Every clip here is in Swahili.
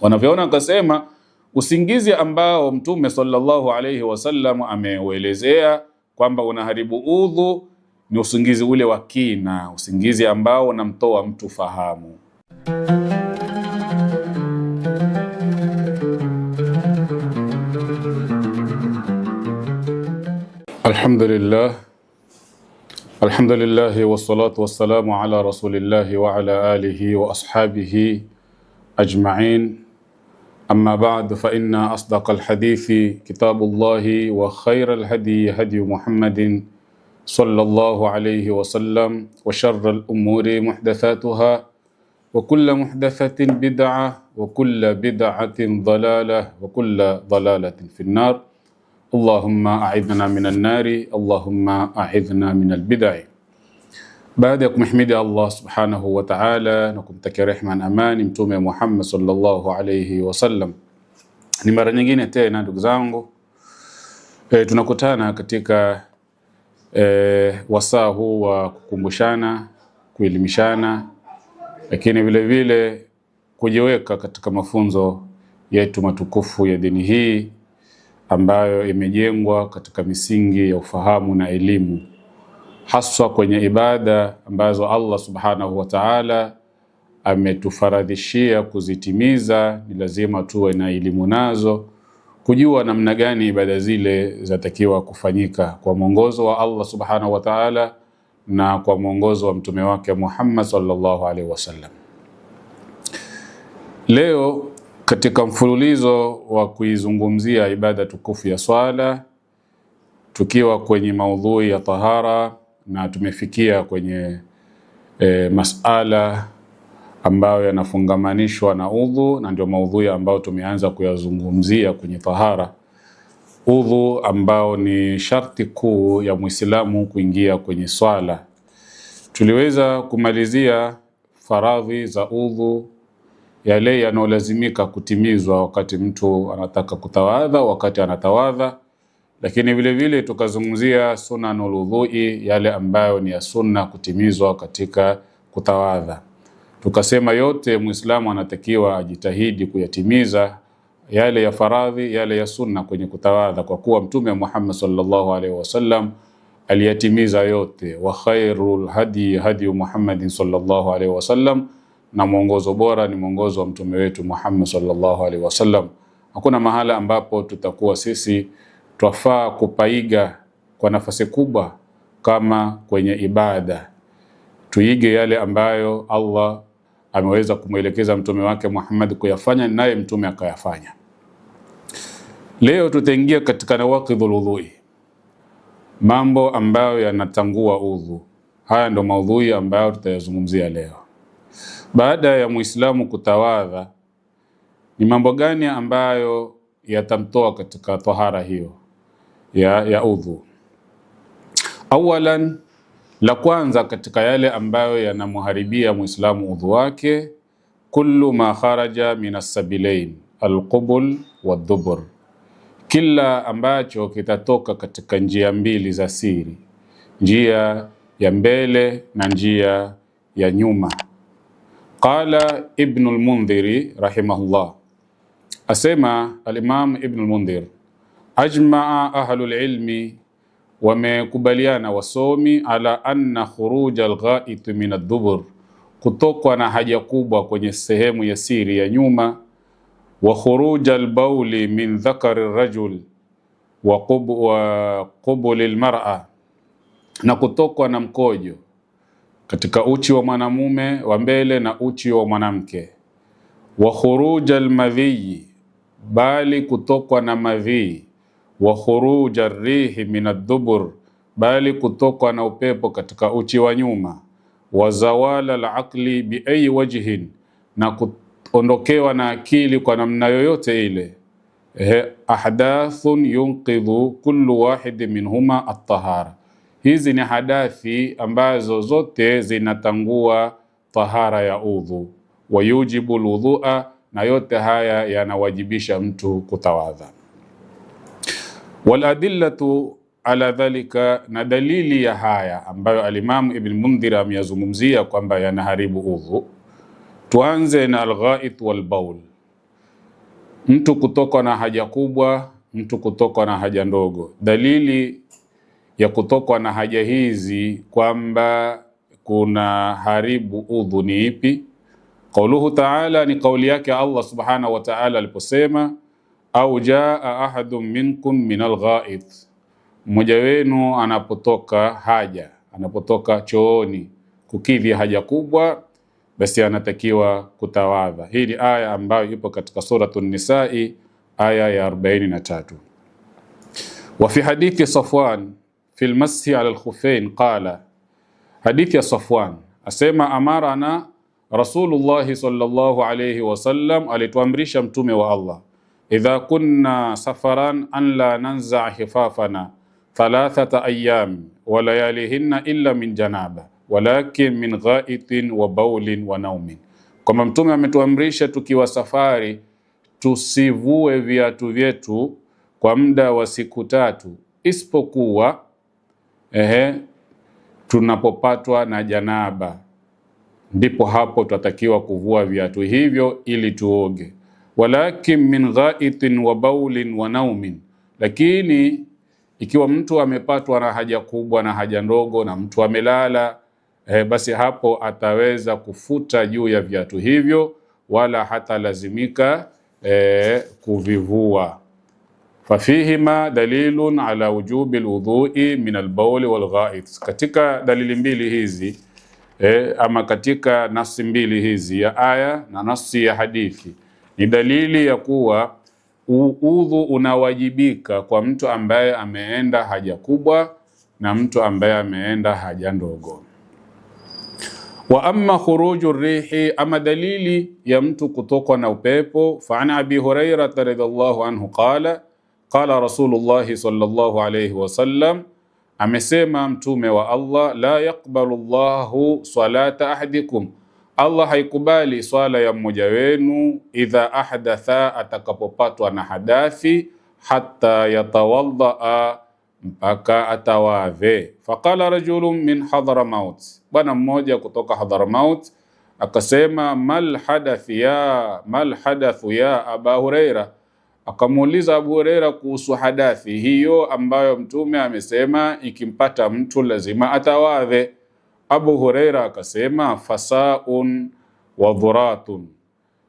Wanavyoona akasema usingizi ambao Mtume sallallahu alayhi wasallam ameuelezea kwamba unaharibu udhu ni usingizi ule wa kina, usingizi ambao unamtoa mtu fahamu. Alhamdulillah wassalatu wassalamu ala rasulillahi wa ala alihi wa ashabihi ajma'in. Amma ba'd, fa inna asdaqal hadithi kitabullahi wa khayral hadi hadi Muhammadin sallallahu alayhi wa sallam wa sharral umuri muhdathatuha wa kullu muhdathatin bid'ah wa kullu bid'atin dalalah wa kullu dalalatin finnar. Allahumma a'idhna minan nari, Allahumma a'idhna minal bid'ah. Baada ya kumhimidi Allah subhanahu wa ta'ala na kumtakia rehema na amani Mtume Muhammad sallallahu alayhi wasallam, ni mara nyingine tena ndugu zangu tunakutana katika wasaa huu wa kukumbushana, kuelimishana, lakini vile vile kujiweka katika mafunzo yetu matukufu ya dini hii ambayo imejengwa katika misingi ya ufahamu na elimu, haswa kwenye ibada ambazo Allah subhanahu wa ta'ala ametufaradhishia kuzitimiza. Ni lazima tuwe na elimu nazo, kujua namna gani ibada zile zatakiwa kufanyika kwa mwongozo wa Allah subhanahu wa ta'ala na kwa mwongozo wa mtume wake Muhammad sallallahu alaihi wasallam. Leo katika mfululizo wa kuizungumzia ibada tukufu ya swala, tukiwa kwenye maudhui ya tahara, na tumefikia kwenye masala ambayo yanafungamanishwa na udhu, na ndio maudhui ambayo tumeanza kuyazungumzia kwenye tahara. Udhu ambao ni sharti kuu ya Muislamu kuingia kwenye swala. Tuliweza kumalizia faradhi za udhu, yale yanayolazimika kutimizwa wakati mtu anataka kutawadha, wakati anatawadha, lakini vile vile tukazungumzia sunanul udhui, yale ambayo ni ya sunna kutimizwa katika kutawadha. Tukasema yote Muislamu anatakiwa ajitahidi kuyatimiza, yale ya faradhi, yale ya sunna kwenye kutawadha, kwa kuwa Mtume Muhammad sallallahu alaihi wasallam aliyatimiza yote. Wa khairul hadi hadi Muhammadin sallallahu alaihi wasallam, na mwongozo bora ni mwongozo wa mtume wetu Muhammad sallallahu alaihi wasallam. Hakuna mahala ambapo tutakuwa sisi twafaa kupaiga kwa nafasi kubwa kama kwenye ibada. Tuige yale ambayo Allah ameweza kumwelekeza mtume wake Muhammad kuyafanya, naye mtume akayafanya. Leo tutaingia katika nawaqidhul udhui, mambo ambayo yanatangua udhu. Haya ndo maudhui ambayo tutayazungumzia leo. Baada ya Muislamu kutawadha, ni mambo gani ambayo yatamtoa katika tahara hiyo ya udhu? Awalan, la kwanza katika yale ambayo yanamharibia Muislamu udhu wake, kullu ma kharaja minas sabilain alqubul wadhubur, kila ambacho kitatoka katika njia mbili za siri, njia ya mbele na njia ya nyuma. Qala Ibn al-Mundhiri rahimahullah, asema al-Imam Ibn al-Mundhir, ajmaa ahlul ilmi, wamekubaliana wasomi, ala anna khuruj al-gha'it min ad-dubur, kutokwa na haja kubwa kwenye sehemu ya siri ya nyuma, wa khuruj al-bawli min dhakari ar-rajul wa qubul al-mar'a, na kutokwa na mkojo katika uchi wa mwanamume wa mbele na uchi wa mwanamke, wa khuruj al-madhi, bali kutokwa na madhi, wa khuruj ar-rihi min ad-dubur, bali kutokwa na upepo katika uchi wa nyuma, wa zawala al-aqli bi ayi wajhin, na kuondokewa na akili kwa namna yoyote ile. Ahdathun yunqidhu kullu wahid minhuma at-tahara, hizi ni hadathi ambazo zote zinatangua tahara ya udhu. Wa yujibu al-wudhu'a, na yote haya yanawajibisha mtu kutawadha. Wal adillatu ala dhalika, na dalili ya haya ambayo al-Imam Ibn Mundhir ameyazungumzia kwamba yanaharibu udhu. Tuanze na al-gha'it wal bawl. mtu kutokwa na haja kubwa, mtu kutokwa na haja ndogo. Dalili ya kutokwa na haja hizi kwamba kuna haribu udhu ni ipi? Qauluhu ta'ala, ni kauli yake Allah subhanahu wa ta'ala aliposema, au jaa ahadun minkum minal ghaid, mmoja wenu anapotoka haja, anapotoka chooni kukidhi haja kubwa, basi anatakiwa kutawadha. Hii ni aya ambayo ipo katika Suratun Nisa'i aya ya 43. Wa fi hadithi Safwan fi al-mashi ala al-khuffain qala, hadithi ya Safwan asema, amarana Rasulullah sallallahu alayhi wasallam, alituamrisha mtume wa Allah, idha kunna safaran an la nanza hifafana thalathata ayyam wa layalihinna illa min janaba walakin min ghaitin wa baulin wa naumin, kwamba mtume ametuamrisha tukiwa safari tusivue viatu vyetu kwa muda wa siku 3 isipokuwa tunapopatwa na janaba, ndipo hapo tutatakiwa kuvua viatu hivyo ili tuoge. Walakin min ghaitin wa baulin wa naumin, lakini ikiwa mtu amepatwa na haja kubwa na haja ndogo na mtu amelala, basi hapo ataweza kufuta juu ya viatu hivyo, wala hata lazimika kuvivua. Fafihima dalilun ala wujubi alwudhu'i min albawl walgha'it, katika dalili mbili hizi ama katika nafsi mbili hizi ya aya na nafsi ya hadithi, ni dalili ya kuwa udhu unawajibika kwa mtu ambaye ameenda haja kubwa na mtu ambaye ameenda haja ndogo. Wa amma khuruju rihi, ama dalili ya mtu kutokwa na upepo, fa an Abi Hurairah radhiyallahu anhu qala qala Rasulullah sallallahu alayhi wasallam, amesema mtume wa Allah, la yaqbalu Allahu salata ahadikum, Allah haikubali swala ya mmoja wenu, idha ahdatha, atakapopatwa na hadathi, hatta yatawaddaa, mpaka atawadhe. Faqala rajulun min Hadramaut, bwana mmoja kutoka Hadramaut akasema, mal hadathu ya Aba Huraira, akamuuliza Abu Huraira kuhusu hadathi hiyo ambayo mtume amesema ikimpata mtu lazima atawadhe. Abu Huraira akasema, fasaun wa dhuratun,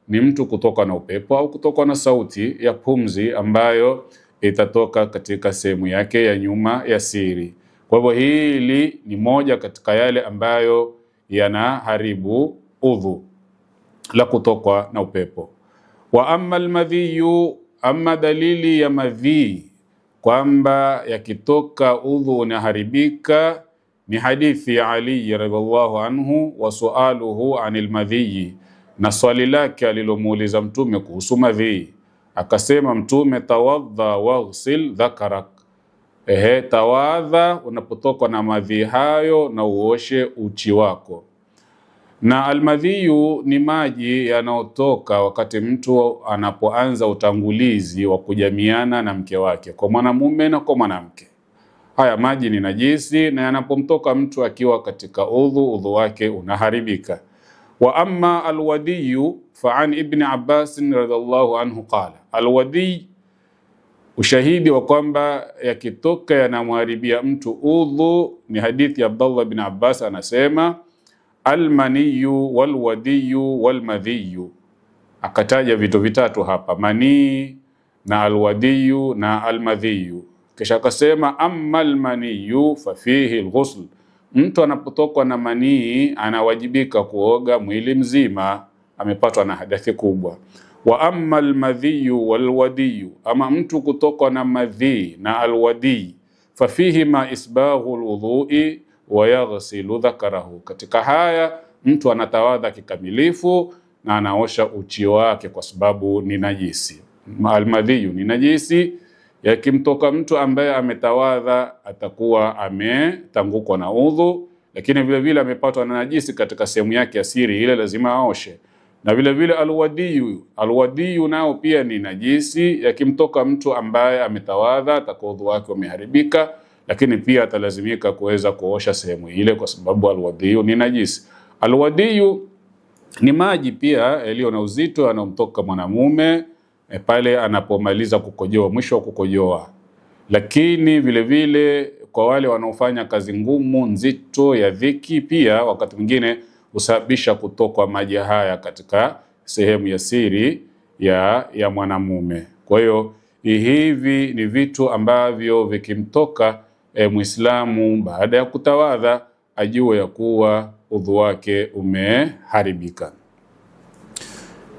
ni mtu kutoka na upepo au kutoka na sauti ya pumzi ambayo itatoka katika sehemu yake ya nyuma ya siri. Kwa hivyo hili ni moja katika yale ambayo yanaharibu udhu, la kutokwa na upepo. Wa amma almadhiyu, amma dalili ya madhi kwamba yakitoka udhu unaharibika, ni hadithi ya Ali radhiallahu anhu, wa sualuhu anil madhi, na swali lake alilomuuliza mtume kuhusu madhi, akasema mtume, tawadha waghsil dhakarak, tawadha unapotokwa na madhi hayo na uoshe uchi wako. Na almadhiyu ni maji yanayotoka wakati mtu anapoanza utangulizi wa kujamiana na mke wake, kwa mwanamume na kwa mwanamke. Haya maji ni najisi, na yanapomtoka mtu akiwa katika udhu wake unaharibika. Wa amma alwadiyu fa an ibn Abbas radhiallahu anhu qala, alwadi, ushahidi wa kwamba yakitoka yanamharibia mtu udhu, ni hadithi ya Abdullah bin Abbas, anasema almaniyu walwadiyu walmadhiyu, akataja vitu vitatu hapa, manii na alwadiyu na almadhiyu. Kisha akasema amma almaniyu fa fihi alghusl, mtu anapotokwa na manii anawajibika kuoga mwili mzima, amepatwa na hadathi kubwa. Wa amma almadhiyu walwadiyu, ama mtu kutokwa na madhi na alwadi, fa fihi ma isbaghu alwudhu'i wa yaghsilu dhakarahu, katika haya mtu anatawadha kikamilifu na anaosha uchi wake kwa sababu ni najisi. Almadhiyu ni najisi, yakimtoka mtu ambaye ametawadha atakuwa ametangukwa na udhu, lakini vile vile amepatwa na najisi katika sehemu yake ya siri, ile lazima aoshe. Na vile vile alwadiyu nao pia ni najisi, yakimtoka mtu ambaye ametawadha atakuwa udhu wake umeharibika, lakini pia atalazimika kuweza kuosha sehemu ile kwa sababu alwadiyu ni najisi. Alwadiyu ni maji pia yaliyo na uzito yanayomtoka mwanamume pale anapomaliza kukojoa, mwisho wa kukojoa. Lakini vile vile kwa wale wanaofanya kazi ngumu nzito ya dhiki, pia wakati mwingine husababisha kutokwa maji haya katika sehemu ya siri ya mwanamume. Kwa hiyo hivi ni vitu ambavyo vikimtoka Muislamu baada ya kutawadha ajue ya kuwa udhu wake umeharibika.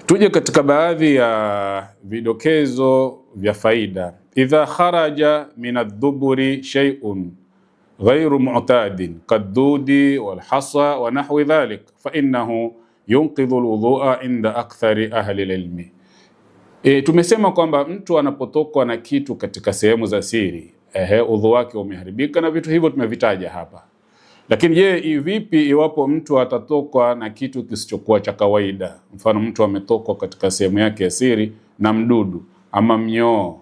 Tuje katika baadhi ya vidokezo vya faida. Idha kharaja min ad-duburi shay'un ghayru mu'tadin kadudi walhasa wa nahwi dhalik fa innahu yunqidhu al-wudhu'a inda akthari ahli al-ilmi. Tumesema kwamba mtu anapotokwa na kitu katika sehemu za siri, udhu wake umeharibika, na vitu hivyo tumevitaja hapa. Lakini je, vipi iwapo mtu atatokwa na kitu kisichokuwa cha kawaida? Mfano, mtu ametokwa katika sehemu yake ya siri na mdudu ama mnyoo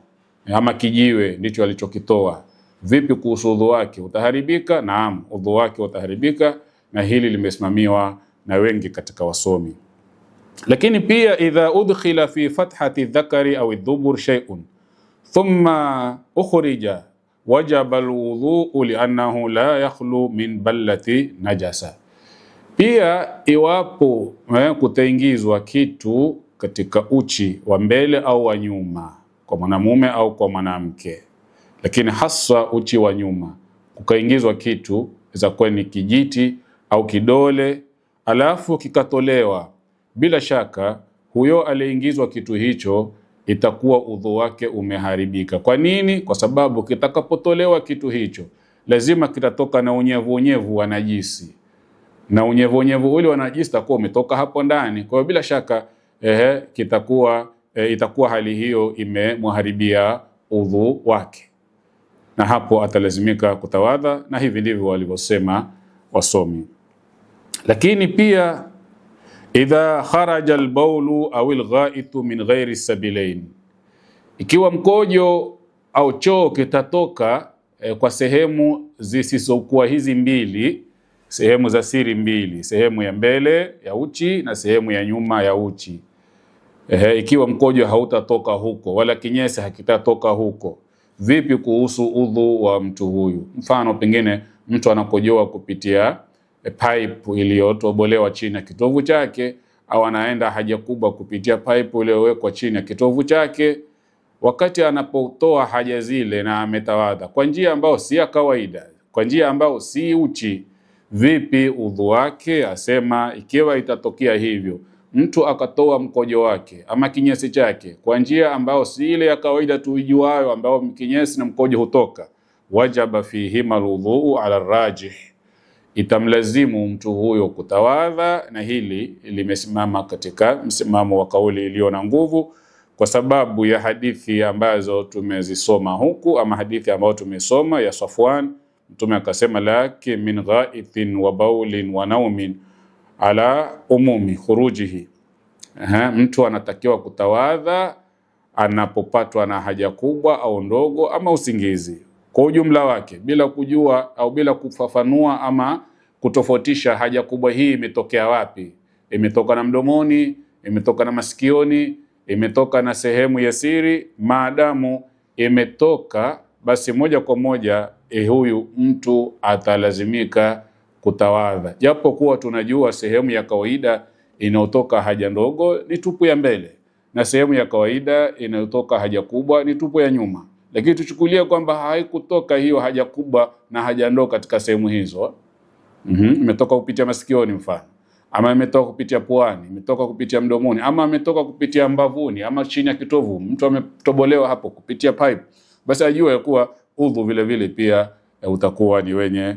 ama kijiwe ndicho alichokitoa. Vipi kuhusu udhu wake, utaharibika? Naam, udhu wake utaharibika, na hili limesimamiwa na wengi katika wasomi. Lakini pia idha udkhila fi fathati dhakari au dhubur shay'un thumma ukhrija wajaba alwudhu li'annahu la yakhlu min ballati najasa. Pia iwapo kutaingizwa kitu katika uchi wa mbele au wa nyuma kwa mwanamume au kwa mwanamke, lakini hasa uchi wa nyuma, kukaingizwa kitu za kuwa ni kijiti au kidole alafu kikatolewa, bila shaka huyo aliingizwa kitu hicho itakuwa udhu wake umeharibika. Kwa nini? Kwa sababu kitakapotolewa kitu hicho lazima kitatoka na unyevu wa najisi, na unyevu ule wa najisi itakuwa umetoka hapo ndani. Kwa hiyo bila shaka itakuwa hali hiyo imemharibia udhu wake, na hapo atalazimika kutawadha, na hivi ndivyo walivyosema wasomi. Lakini pia idha kharaja al-bawlu au al-ghaitu min ghairi sabilain, ikiwa mkojo au choo kitatoka kwa sehemu zisizokuwa hizi mbili, sehemu za siri mbili, sehemu ya mbele ya uchi na sehemu ya nyuma ya uchi. Ikiwa mkojo hautatoka huko wala kinyesi hakitatoka huko, vipi kuhusu udhu wa mtu huyu? Mfano, pengine mtu anakojoa kupitia pipe iliyotobolewa chini ya kitovu chake, au anaenda haja kubwa kupitia pipe iliyowekwa chini ya kitovu chake. Wakati anapotoa haja zile na ametawadha kwa njia ambayo si ya kawaida, kwa njia ambayo si uchi, vipi udhu wake? Asema ikiwa itatokea hivyo, mtu akatoa mkojo wake ama kinyesi chake kwa njia ambayo si ile ya kawaida tuijuayo, ambayo kinyesi na mkojo hutoka, wajaba fihima alwudhu ala rajih, itamlazimu mtu huyo kutawadha, na hili limesimama katika msimamo wa kauli iliyo na nguvu, kwa sababu ya hadithi ambazo tumezisoma huku, ama hadithi ambayo tumesoma ya Safwan. Mtume akasema, laki min ghaithin wa baulin wa naumin ala umumi khurujihi. Mtu anatakiwa kutawadha anapopatwa na haja kubwa au ndogo ama usingizi kwa ujumla wake, bila kujua au bila kufafanua ama kutofautisha haja kubwa hii imetokea wapi. Imetoka na mdomoni, imetoka na masikioni, imetoka na sehemu ya siri. Maadamu imetoka, basi moja kwa moja huyu mtu atalazimika kutawadha, japo kuwa tunajua sehemu ya kawaida inayotoka haja ndogo ni tupu ya mbele na sehemu ya kawaida inayotoka haja kubwa ni tupu ya nyuma. Lakini tuchukulie kwamba haikutoka hiyo haja kubwa na haja ndogo katika sehemu hizo. Imetoka kupitia masikioni mfano, ama imetoka kupitia puani, imetoka kupitia mdomoni, ama imetoka kupitia mbavuni, ama chini ya kitovu, mtu ametobolewa hapo kupitia pipe, basi ajue kuwa udhu vile vile pia utakuwa ni wenye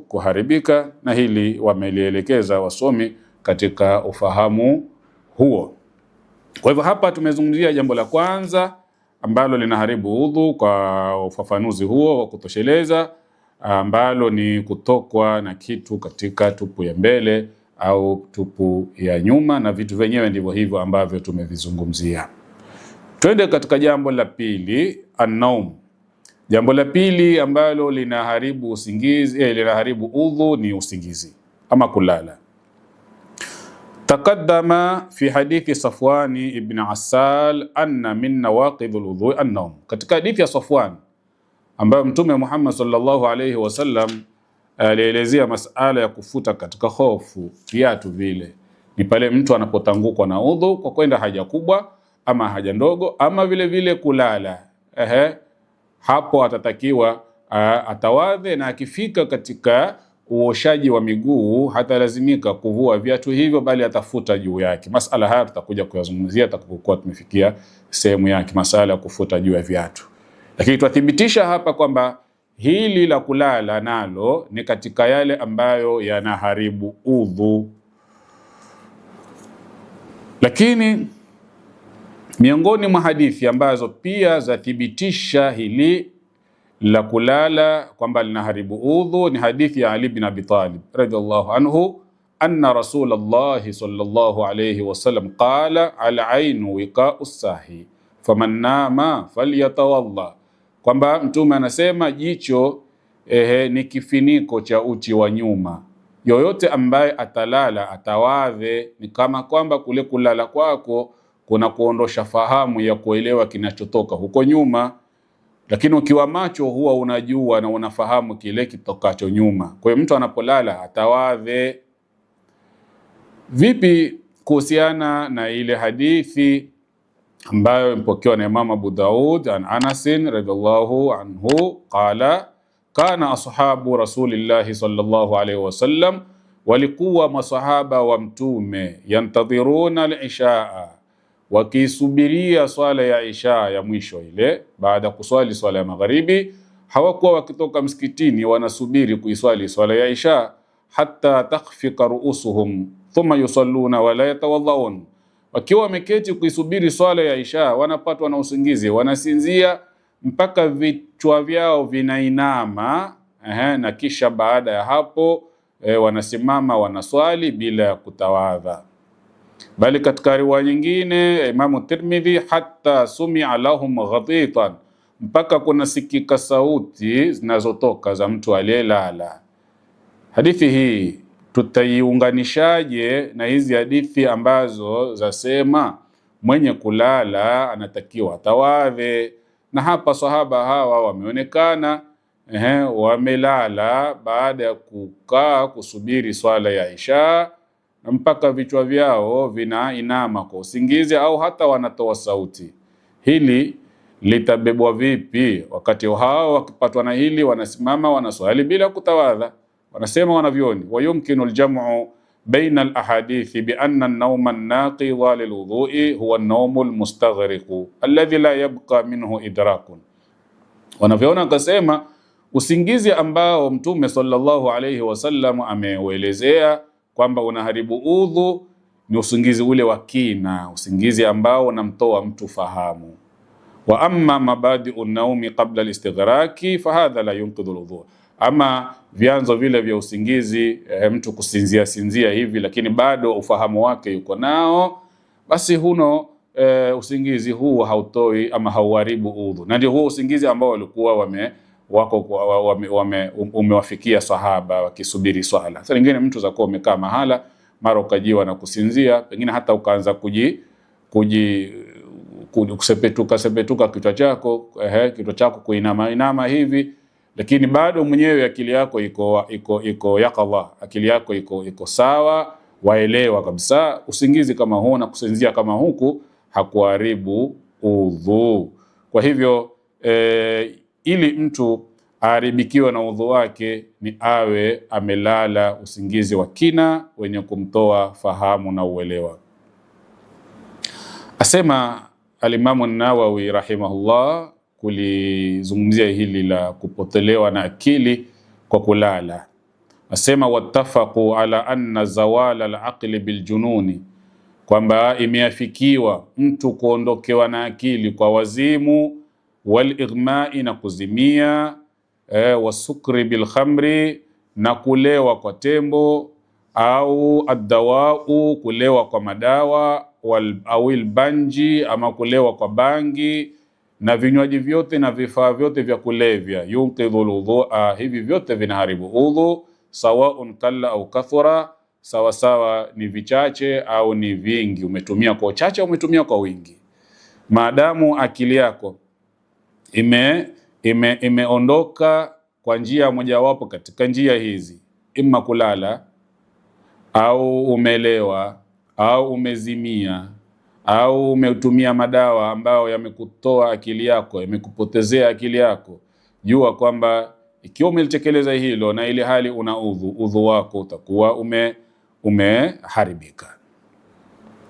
kuharibika, na hili wamelielekeza wasomi katika ufahamu huo. Kwa hivyo hapa tumezungumzia jambo la kwanza ambalo linaharibu udhu kwa ufafanuzi huo wa kutosheleza, ambalo ni kutokwa na kitu katika tupu ya mbele au tupu ya nyuma, na vitu vyenyewe ndivyo hivyo ambavyo tumevizungumzia. Twende katika jambo la pili, an-naum. Jambo la pili ambalo linaharibu usingizi, linaharibu udhu ni usingizi ama kulala. Taqaddama fi hadithi Safwani ibn Asal anna min nawaqidhul wudhu an-nawm, katika hadithi ya Safwan ambayo Mtume Muhammad sallallahu alayhi wasallam alielezea masala ya kufuta katika hofu viatu vile ni pale mtu anapotangukwa na udhu kwa kwenda haja kubwa ama haja ndogo ama vile vile kulala. Hapo atatakiwa atawadhe, na akifika katika uoshaji wa miguu hatalazimika kuvua viatu hivyo, bali atafuta juu yake. Masala haya tutakuja kuyazungumzia tutakapokuwa tumefikia sehemu yake, masala ya kufuta juu ya viatu. Lakini tuthibitisha hapa kwamba hili la kulala nalo ni katika yale ambayo yanaharibu udhu. Lakini miongoni mwa hadithi ambazo pia zathibitisha hili la kulala kwamba linaharibu udhu ni hadithi ya Ali bin Abi Talib radhiallahu anhu, anna Rasulullah sallallahu alayhi wasallam qala al-ainu wiqa'u sahi faman nama falyatawalla, kwamba Mtume anasema jicho ni kifiniko cha uti wa nyuma, yoyote ambaye atalala atawadhe. Ni kama kwamba kule kulala kwako kuna kuondosha fahamu ya kuelewa kinachotoka huko nyuma, lakini ukiwa macho huwa unajua na unafahamu kile kitokacho nyuma. Kwa hiyo mtu anapolala atawadhe. Vipi kuhusiana na ile hadithi ambayo imepokewa na Imam Abu Daud an Anas radhiallahu anhu qala kana ashabu rasulillahi sallallahu alayhi wasallam, walikuwa masahaba wa Mtume yantadhiruna al-ishaa, wakisubiria swala ya isha ya mwisho ile baada kuswali swala ya magharibi. Hawakuwa wakitoka msikitini wanasubiri kuiswali swala ya isha hatta takhfika ruusuhum thumma yusalluna wala yatawadhaun, wakiwa wameketi kuisubiri swala ya isha wanapatwa na usingizi, wanasinzia mpaka vichwa vyao vinainama, na kisha baada ya hapo wanasimama wanaswali bila ya kutawadha. Bali katika riwaya nyingine Imam Tirmidhi, hatta sumia lahum ghatitan, mpaka kuna sikika sauti zinazotoka za mtu aliyelala. Hadithi hii tutaiunganishaje na hizi hadithi ambazo zasema mwenye kulala anatakiwa atawadhe? Na hapa sahaba hawa wameonekana wamelala baada ya kukaa kusubiri swala ya isha mpaka vichwa vyao vinainama kwa usingizi au hata wanatoa sauti. Hili litabebwa vipi? Wakati hao wakipatwa na hili wanasimama wanaswali bila kutawadha. Wanasema wanavyoni, wa yumkinu aljamu baina alahadithi bi anna an-nawma an-naqidha lilwudhu'i huwa an-nawmu al-mustaghriqu alladhi la yabqa minhu idrakun. Wanavyoona akasema usingizi ambao Mtume sallallahu alayhi wasallam ameuelezea kwamba unaharibu udhu ni usingizi ule wa kina, usingizi ambao unamtoa mtu fahamu. Wa amma mabadi'u an-nawmi qabla al-istighraqi fahadha la yunqidhu al-wudhu, ama vyanzo vile vya usingizi mtu kusinzia sinzia hivi lakini bado ufahamu wake yuko nao, basi huno usingizi huu hautoi ama hauharibu udhu. Na ndio huo usingizi ambao walikuwa umewafikia sahaba wakisubiri swala. Sasa nyingine mtu zakuwa umekaa mahala mara ukajiwa na kusinzia, pengine hata ukaanza kusepetuka kichwa chako kuinama hivi, lakini bado mwenyewe akili yako iko yaqadha, akili yako iko sawa, waelewa kabisa usingizi kama huu na kusinzia kama huku hakuharibu udhu. Kwa hivyo ili mtu aharibikiwe na udhu wake ni awe amelala usingizi wa kina wenye kumtoa fahamu na uelewa. Asema Al-Imam An-Nawawi rahimahullah kulizungumzia hili la kupotelewa na akili kwa kulala. Asema wattafaqu ala anna zawala al-aqli biljununi, kwamba imeafikiwa mtu kuondokewa na akili kwa wazimu, wal-ighma'i na kuzimia, wasukri bilkhamri na kulewa kwa tembo, au ad-dawa'u kulewa kwa madawa, au al-banji ama kulewa kwa bangi na vinywaji vyote na vifaa vyote vya kulevya. Yunqidhu al-wudhu'a, hivi vyote vinaharibu udhu, sawaun kalla au kathura, sawa sawa ni vichache au ni vingi, umetumia kwa uchache au umetumia kwa wingi. Maadamu akili yako imeondoka kwa njia mojawapo katika njia hizi, ima kulala au umelewa au umezimia au umetumia madawa ambayo yamekutoa akili yako, yamekupotezea akili yako, jua kwamba ikiwa umelitekeleza hilo na ile hali una udhu wako utakuwa umeharibika.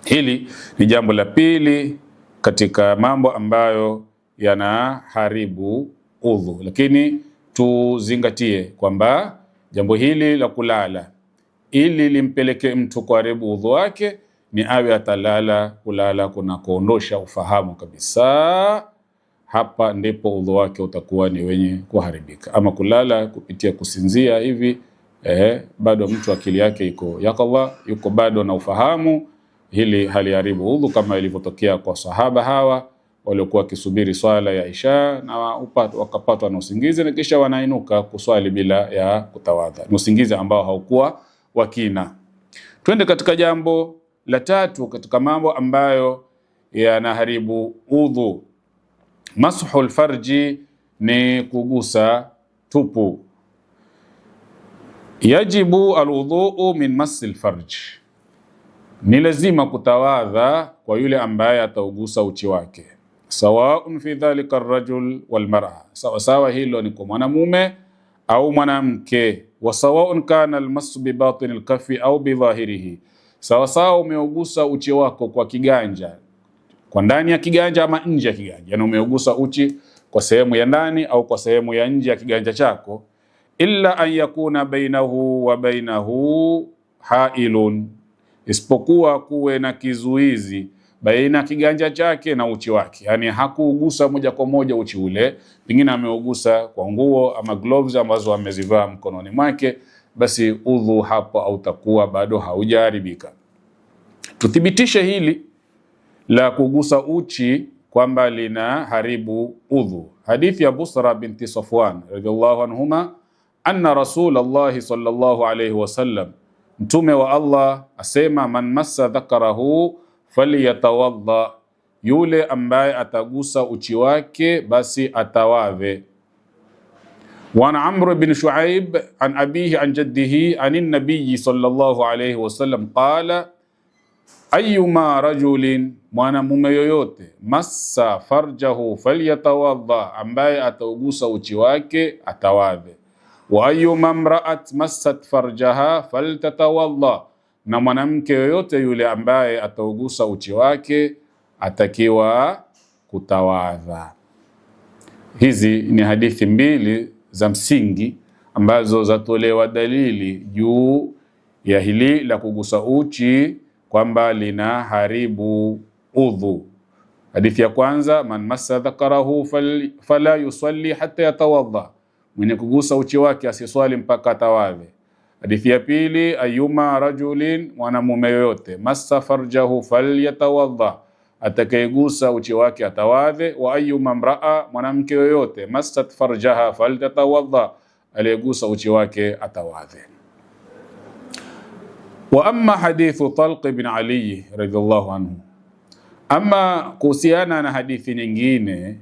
Hili ni jambo la pili katika mambo ambayo yanaharibu udhu, lakini tuzingatie kwamba jambo hili la kulala ili limpeleke mtu kuharibu udhu wake ni awe atalala kulala kuna kuondosha ufahamu kabisa. Hapa ndipo udhu wake utakuwa ni wenye kuharibika. Ama kulala kupitia kusinzia hivi, bado mtu akili yake iko yakalla, yuko bado na ufahamu, hili haliharibu udhu, kama ilivyotokea kwa sahaba hawa waliokuwa kisubiri swala ya Isha na wakapatwa na usingizi na kisha wanainuka kuswali bila ya kutawadha. Ni usingizi ambao haukuwa wakina. Twende katika jambo la tatu katika mambo ambayo yanaharibu udhu. Mashul farji ni kugusa tupu. Yajibu alwudhu min masil farj, ni lazima kutawadha kwa yule ambaye ataugusa uchi wake, sawaun fi dhalika arrajul walmar'a, sawa sawa hilo ni kwa mwanamume au mwanamke, wa sawaun kana almasu bi batin alkafi au bi dhahirihi, sawa sawa umeugusa uchi wako kwa kiganja, kwa ndani ya kiganja ama nje ya kiganja, yani umeugusa uchi kwa sehemu ya ndani au kwa sehemu ya nje ya kiganja chako, illa an yakuna bainahu wa bainahu hailun, isipokuwa kuwe na kizuizi baina kiganja chake na uchi wake, yani hakuugusa moja kwa moja uchi ule, pengine ameugusa kwa nguo ama gloves ambazo amezivaa mkononi mwake, basi udhu hapo hautakuwa bado haujaharibika. Tuthibitishe hili la kugusa uchi kwamba lina haribu udhu. Hadithi ya Busra binti Safwan radhiallahu anhuma, anna Rasulullah sallallahu alayhi wasallam, mtume wa Allah asema, man massa dhakarahu falyatawadha, yule ambaye atagusa uchi wake basi atawadhe. Wa an Amr bin Shuaib an abihi an jaddihi anin nabiyyi sallallahu alayhi wasallam qala, ayyuma rajulin, mwanamume yoyote, massa farjahu falyatawadha, ambaye ataugusa uchi wake atawadhe. Wa ayyuma imra'at massat farjaha faltatawadha, na mwanamke yoyote yule ambaye ataugusa uchi wake atakiwa kutawadha. Hizi ni hadithi mbili za msingi ambazo zatolewa dalili juu ya hili la kugusa uchi kwamba lina haribu udhu. Hadithi ya kwanza, man massa dhakarahu fala yusalli hatta yatawadha, mwenye kugusa uchi wake asiswali mpaka atawadhe. Hadithi ya pili, ayuma rajulin, mwanamume yoyote, massa farjahu falyatawadha, atakayegusa uchi wake atawadhe. Wa ayuma mraa, mwanamke yoyote, massat farjaha falyatawadha, aliyegusa uchi wake atawadhe. Wa amma hadithu Talq ibn Ali radhiallahu anhu, ama kuhusiana na hadithi nyingine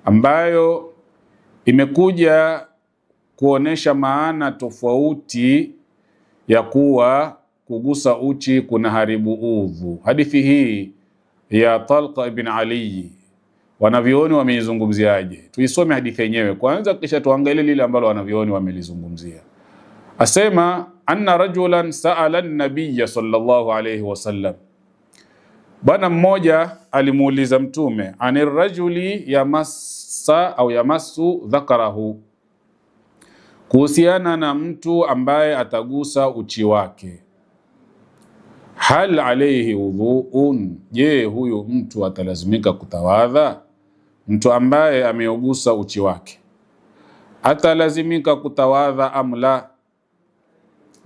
ambayo imekuja kuonesha maana tofauti ya kuwa kugusa uchi kuna haribu udhu. Hadithi hii ya Talq ibn Ali wanavyoni wameizungumziaje? Tuisome hadithi yenyewe kwanza kisha tuangalie lile ambalo wanavyoni wamelizungumzia. Asema, anna rajulan sa'ala an-nabiy sallallahu alayhi wasallam, bwana mmoja alimuuliza mtume, anir rajuli yamassa au yamassu dhakarahu, kuhusiana na mtu ambaye atagusa uchi wake, hal alayhi wudhuun, je huyu mtu atalazimika kutawadha? Mtu ambaye ameugusa uchi wake atalazimika kutawadha am la?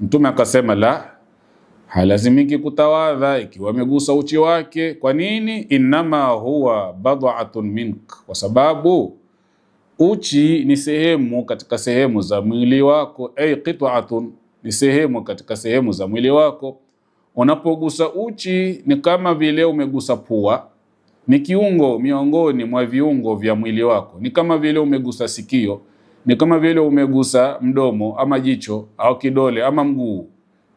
Mtume akasema la, halazimiki kutawadha ikiwa amegusa uchi wake. Kwa nini? Innama huwa bad'atun mink, kwa sababu uchi ni sehemu katika sehemu za mwili wako. Ay qit'atun, ni sehemu katika sehemu za mwili wako. Unapogusa uchi ni kama vile umegusa pua, ni kiungo miongoni mwa viungo vya mwili wako. Ni kama vile umegusa sikio, ni kama vile umegusa mdomo ama jicho au kidole ama mguu.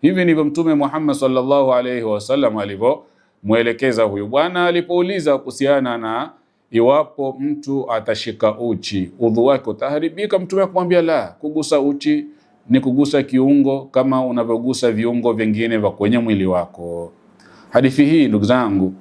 Hivi ndivyo Mtume Muhammad sallallahu alaihi wasallam alivyomwelekeza huyu bwana alipouliza kuhusiana na iwapo mtu atashika uchi udhu wake utaharibika. Mtume akamwambia la, kugusa uchi ni kugusa kiungo kama unavyogusa viungo vingine vya kwenye mwili wako. Hadithi hii ndugu zangu,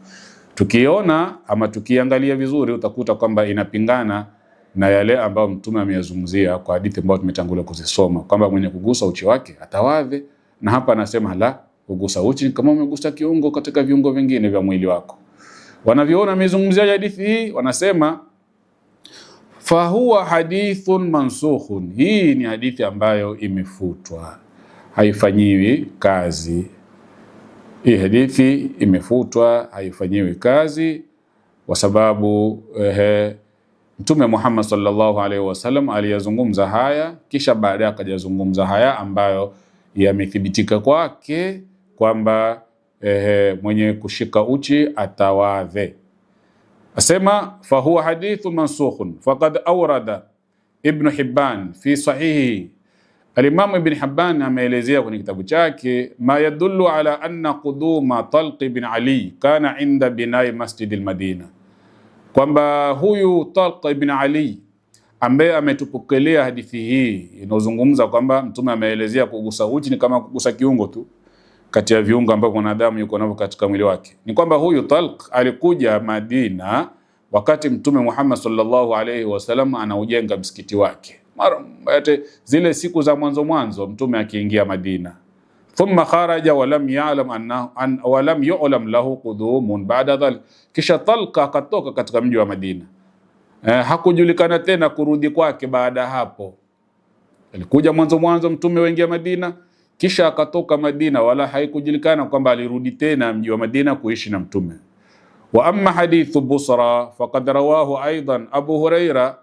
tukiona ama tukiangalia vizuri, utakuta kwamba inapingana na yale ambayo Mtume ameyazungumzia kwa hadithi ambayo tumetangulia kuzisoma, kwamba mwenye kugusa uchi wake atawadhe. Na hapa anasema la, kugusa uchi kama umegusa kiungo katika viungo vingine vya mwili wako. Wanavyoona amezungumzia hadithi hii, wanasema fahuwa hadithun mansukhun, hii ni hadithi ambayo imefutwa, haifanyiwi kazi. Hii hadithi imefutwa, haifanyiwi kazi kwa sababu Mtume Muhammad sallallahu alaihi wasallam aliyazungumza haya, kisha baadaye akajazungumza haya ambayo yamethibitika kwake kwamba mwenye kushika uchi atawadhe. Asema fahuwa hadithu mansukhun faqad awrada Ibn Hibban fi sahihi. Al-Imam Ibn Hibban ameelezea kwenye kitabu chake ma yadullu ala anna quduma Talq ibn Ali kana inda binai Masjid al-Madina, kwamba huyu Talq ibn Ali ambaye ametupokelea hadithi hii inazungumza kwamba Mtume ameelezea kugusa uchi ni kama kugusa kiungo tu kati ya viungo ambavyo mwanadamu yuko navyo katika mwili wake. Ni kwamba huyu Talq alikuja Madina wakati Mtume Muhammad sallallahu alaihi wasallam anaujenga msikiti wake. Mara zile siku za mwanzo Mtume akiingia Madina, thumma kharaja walam ya'lam annahu walam yu'lam lahu qudumun ba'da dhalik, kisha Talq akatoka katika mji wa Madina. Hakujulikana tena kurudi kwake baada hapo. Alikuja mwanzo Mtume waingia Madina, kisha akatoka Madina, wala haikujulikana kwamba alirudi tena mji wa Madina kuishi na Mtume. Wa amma hadithu Busra faqad rawahu aidan Abu Huraira.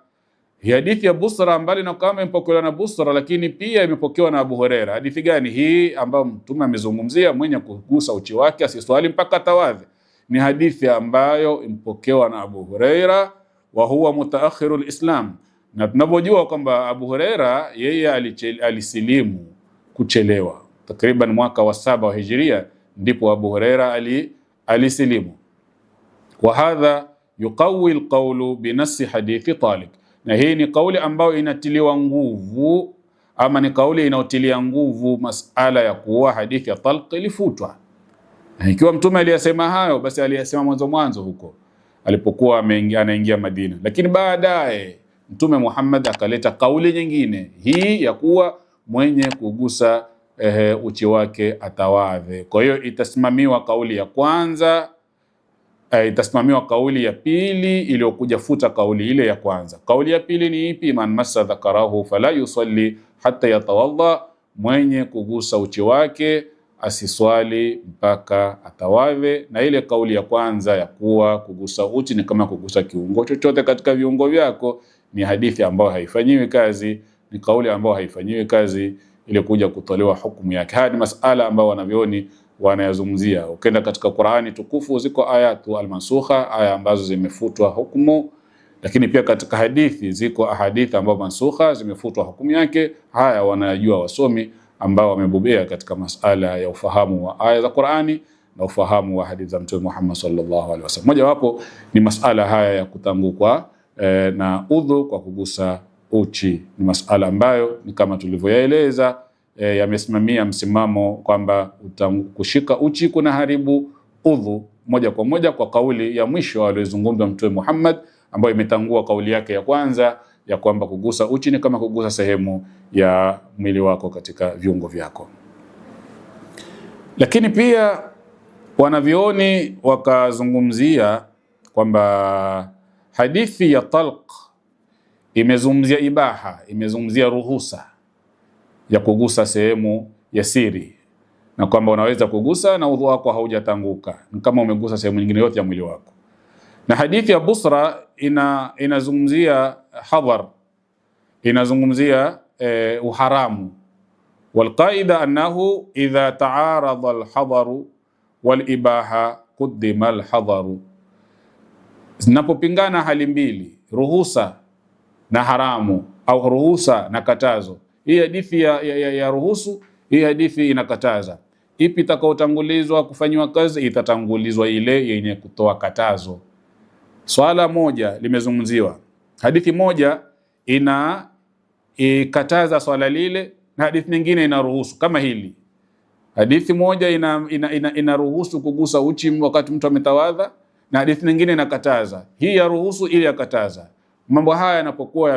Hii hadithi ya Busra mbali na kama imepokelewa na Busra, lakini pia imepokewa na Abu Huraira. Hadithi gani hii ambayo Mtume amezungumzia mwenye kugusa uchi wake asiswali mpaka tawadhi? Ni hadithi ambayo impokewa na Abu Huraira wa huwa mutaakhirul Islam, na tunavyojua kwamba Abu Huraira yeye alisilimu kuchelewa, takriban mwaka wa 7 wa Hijria ndipo Abu Huraira alisilimu. Wa hadha yuqawi alqawlu binasi hadithi Talq, na hii ni kauli ambayo inatiliwa nguvu ama ni kauli inayotilia nguvu masala ya kuwa hadithi ya Talq ilifutwa. Ikiwa Mtume aliyasema hayo, basi aliyasema mwanzo huko alipokuwa anaingia Madina, lakini baadaye Mtume Muhammad akaleta kauli nyingine, hii ya kuwa mwenye kugusa uchi wake atawadhe. Kwa hiyo itasimamiwa kauli ya kwanza, itasimamiwa kauli ya pili iliyokuja futa kauli ile ya kwanza. Kauli ya pili ni ipi? Man massa dhakarahu fala yusalli hatta yatawadha, mwenye kugusa uchi wake asiswali mpaka atawadhe. Na ile kauli ya kwanza ya kuwa kugusa uchi ni kama kugusa kiungo chochote katika viungo vyako ni hadithi ambayo haifanyiwi kazi, ni kauli ambayo haifanyiwi kazi ile kuja kutolewa hukumu yake. Haya ni masala ambayo wanavyoni wanayazungumzia. Ukenda katika Qur'ani tukufu ziko ayatu al-mansukha, aya ambazo zimefutwa hukumu, lakini pia katika hadithi ziko ahadithi ambazo mansukha zimefutwa hukumu yake. Haya wanayajua wasomi ambao wamebobea katika masala ya ufahamu wa aya za Qur'ani na ufahamu wa hadithi za Mtume Muhammad sallallahu alaihi wasallam. Moja wapo ni masala haya ya kutangukwa na udhu kwa kugusa uchi. Ni masala ambayo ni kama tulivyoyaeleza, yamesimamia msimamo kwamba kushika uchi kuna haribu udhu moja kwa moja, kwa kauli ya mwisho aliyozungumza Mtume Muhammad ambayo imetangua kauli yake ya kwanza ya kwamba kugusa uchi ni kama kugusa sehemu ya mwili wako katika viungo vyako. Lakini pia wanavyoni wakazungumzia kwamba hadithi ya Talq imezungumzia ibaha, imezungumzia ruhusa ya kugusa sehemu ya siri, na kwamba unaweza kugusa na udhu wako haujatanguka, ni kama umegusa sehemu nyingine yote ya mwili wako. Na hadithi ya Busra inazungumzia hadhar, inazungumzia uharamu Walqaida annahu idha taarada alhadharu walibaha quddima alhadharu, zinapopingana hali mbili, ruhusa na haramu au ruhusa na katazo. Hii hadithi ya ruhusu, hii hadithi inakataza. Ipi itakaotangulizwa kufanywa kazi? Itatangulizwa ile yenye kutoa katazo. Swala moja limezungumziwa, hadithi moja ikataza swala lile na hadithi nyingine inaruhusu. Kama hili, hadithi moja inaruhusu kugusa uchi wakati mtu ametawadha na hadithi nyingine inakataza. Hii ya ruhusu, ili yakataza. Mambo haya yanapokuwa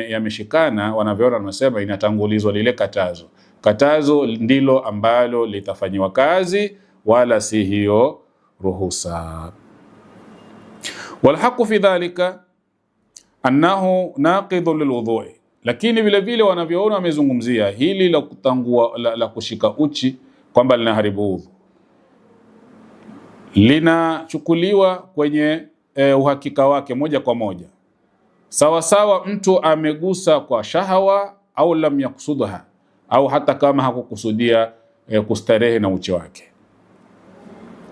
yameshikana, wanavyoona wanasema inatangulizwa lile katazo. Katazo ndilo ambalo litafanyiwa kazi, wala si hiyo ruhusa. Walhaqu fi dhalika annahu naqidun lilwudhui, lakini vile vile wanavyoona wamezungumzia hili la kutangua la kushika uchi kwamba linaharibu udhu, linachukuliwa kwenye uhakika wake moja kwa moja, sawa sawa mtu amegusa kwa shahawa au lam yakusudha, au hata kama hakukusudia kustarehe na uchi wake.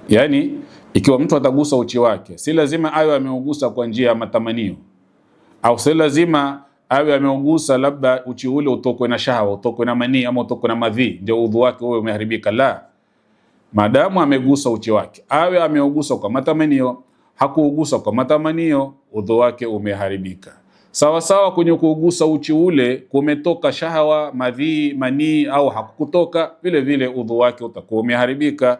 Yani ikiwa mtu atagusa uchi wake, si lazima awe ameugusa kwa njia ya matamanio, au si lazima awe ameugusa labda uchi ule utokwe na shahawa, utokwe na manii ama utokwe na madhi ndio udhu wake uwe umeharibika. La, maadamu amegusa uchi wake, awe ameugusa kwa matamanio, hakuugusa kwa matamanio, udhu wake umeharibika. Sawa sawa kwenye kuugusa uchi ule kumetoka shahawa, madhi, manii au hakukutoka, vile vile udhu wake utakuwa umeharibika.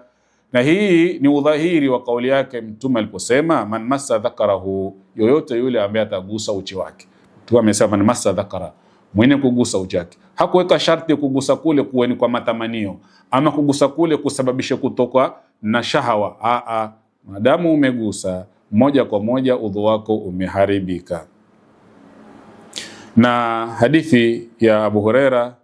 Na hii ni udhahiri wa kauli yake Mtume aliposema man massa dhakarahu, yoyote yule ambaye atagusa uchi wake. Mtume amesema man massa dhakara, mwenye kugusa uchi wake. Hakuweka sharti kugusa kule kuwe ni kwa matamanio ama kugusa kule kusababisha kutoka na shahawa. Madamu umegusa moja kwa moja, udhu wako umeharibika. Na hadithi ya Abu Huraira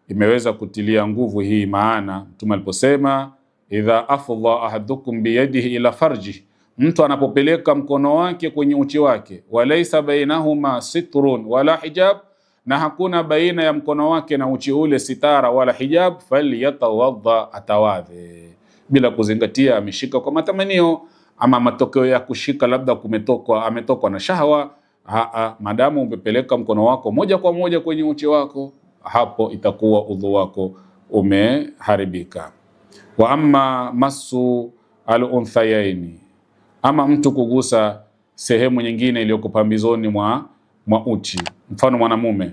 imeweza kutilia nguvu hii maana. Mtume aliposema idha afdha ahadukum biyadihi ila farji, mtu anapopeleka mkono wake kwenye uchi wake, walaysa bainahuma sitrun wala hijab, na hakuna baina ya mkono wake na uchi ule sitara wala hijab, falyatawadha, atawadhe, bila kuzingatia ameshika kwa matamanio ama matokeo ya kushika labda ametokwa na shahwa. Madamu umepeleka mkono wako moja kwa moja kwenye uchi wako, hapo itakuwa udhu wako umeharibika. Wa amma masu al-unthayaini, ama mtu kugusa sehemu nyingine iliyoko pambizoni mwa uchi. Mfano mwanamume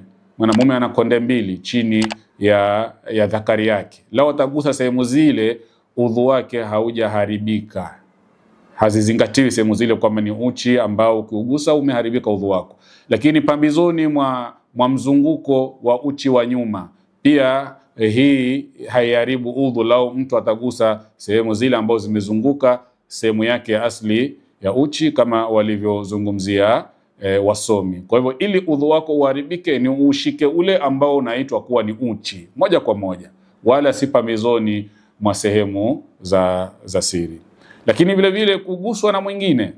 ana konde mbili chini ya dhakari yake, lao atagusa sehemu zile, udhu wake haujaharibika. Hazizingatiwi sehemu zile kwamba ni uchi ambao ukiugusa umeharibika udhu wako. Lakini pambizoni mwa mzunguko wa uchi wa nyuma pia hii haiharibu udhu, lao mtu atagusa sehemu zile ambazo zimezunguka sehemu yake ya asli ya uchi, kama walivyozungumzia wasomi. Kwa hivyo ili udhu wako uharibike ni ushike ule ambao unaitwa kuwa ni uchi moja kwa moja, wala si pambizoni mwa sehemu za siri. Lakini vile vile kuguswa na mwingine,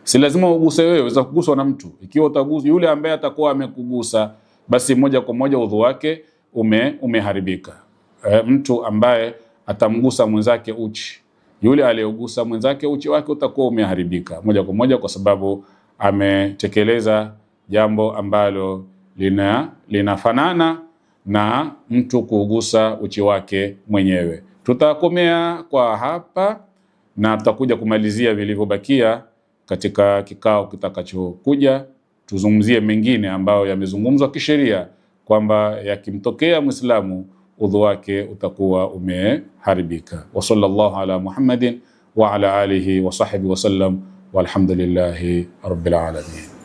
si lazima uguse wewe, waweza kuguswa na mtu. Ikiwa utagusa yule ambaye atakuwa amekugusa, basi moja kwa moja udhu wake umeharibika. Mtu ambaye atamgusa mwenzake uchi, yule aliyegusa mwenzake uchi wake utakuwa umeharibika moja kwa moja, kwa sababu ametekeleza jambo ambalo linafanana na mtu kugusa uchi wake mwenyewe. Tutakomea kwa hapa na tutakuja kumalizia vilivyobakia katika kikao kitakachokuja. Tuzungumzie mengine ambayo yamezungumzwa kisheria kwamba yakimtokea Muislamu udhu wake utakuwa umeharibika. Wa sallallahu ala Muhammadin wa ala alihi wa sahbihi wa sallam, walhamdulillahi rabbil alamin.